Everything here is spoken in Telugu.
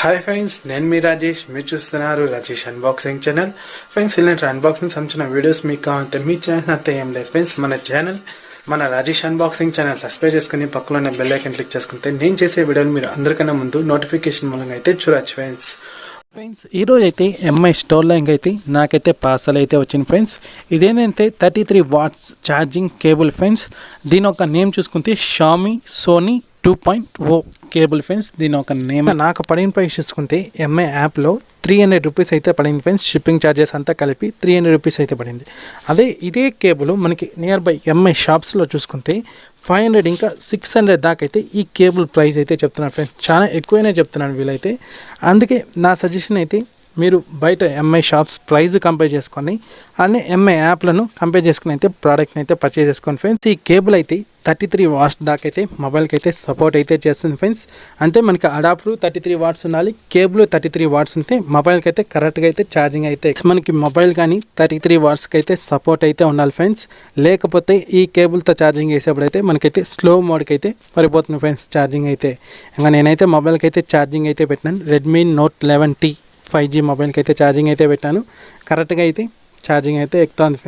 హాయ్ ఫ్రెండ్స్, నేను మీ రాజేష్. మీరు చూస్తున్నారు రాజేష్ అన్బాక్సింగ్ ఛానల్. ఫ్రెండ్స్, ఇలాంటి అన్బాక్సింగ్ సంబంధించిన వీడియోస్ మీకు కావాలంటే మీ ఛానల్ అంతా ఏం లేదు ఫ్రెండ్స్. మన రాజేష్ అన్బాక్సింగ్ ఛానల్ సబ్స్క్రైబ్ చేసుకుని పక్కలో ఉన్న బెల్ ఐకాన్ క్లిక్ చేసుకుంటే నేను చేసే వీడియోలు మీరు అందరికన్నా ముందు నోటిఫికేషన్ మూలంగా అయితే చూడొచ్చు ఫ్రెండ్స్. ఈరోజు అయితే ఎంఐ స్టోర్లో ఇంకైతే నాకైతే పార్సల్ అయితే వచ్చింది ఫ్రెండ్స్. ఇదేంటంటే 33 వాట్స్ ఛార్జింగ్ కేబుల్ ఫ్రెండ్స్. దీని ఒక నేమ్ చూసుకుంటే Xiaomi Sony 2.0 కేబుల్ ఫ్రెండ్స్. దీని ఒక నేమ్. నాకు పడిన ప్రైస్ చూసుకుంటే ఎంఐ యాప్లో 300 రూపీస్ అయితే పడింది ఫ్రెండ్స్. షిప్పింగ్ ఛార్జెస్ అంతా కలిపి 300 రూపీస్ అయితే పడింది. అదే ఇదే కేబుల్ మనకి నియర్ బై ఎంఐ షాప్స్లో చూసుకుంటే 500 ఇంకా 600 దాకా అయితే ఈ కేబుల్ ప్రైస్ అయితే చెప్తున్నాను ఫ్రెండ్స్. చాలా ఎక్కువనే చెప్తున్నాను వీలైతే. అందుకే నా సజెషన్ అయితే మీరు బయట ఎంఐ షాప్స్ ప్రైస్ కంపేర్ చేసుకొని అన్నీ ఎంఐ యాప్లను కంపేర్ చేసుకుని అయితే ప్రోడక్ట్ని అయితే పర్చేస్ చేసుకోండి ఫ్రెండ్స్. ఈ కేబుల్ అయితే 33 వాట్స్ దాకా అయితే మొబైల్కి అయితే సపోర్ట్ అయితే చేస్తుంది ఫ్రెండ్స్. అంతే మనకి అడాప్టర్ 33 వాట్స్ ఉండాలి, కేబుల్ 33 వాట్స్ ఉంటే మొబైల్కి అయితే కరెక్ట్గా అయితే ఛార్జింగ్ అయితే మనకి మొబైల్ కానీ 33 వాట్స్కి అయితే సపోర్ట్ అయితే ఉండాలి ఫ్రెండ్స్. లేకపోతే ఈ కేబుల్తో ఛార్జింగ్ చేసేప్పుడు అయితే మనకైతే స్లో మోడ్కి అయితే పడిపోతుంది ఫ్రెండ్స్ ఛార్జింగ్ అయితే. ఇంకా నేనైతే మొబైల్కి అయితే ఛార్జింగ్ అయితే పెట్టినాను. రెడ్మీ నోట్ 11T 5G మొబైల్కి అయితే ఛార్జింగ్ అయితే పెట్టాను. కరెక్ట్గా అయితే ఛార్జింగ్ అయితే ఎక్కుతుంది.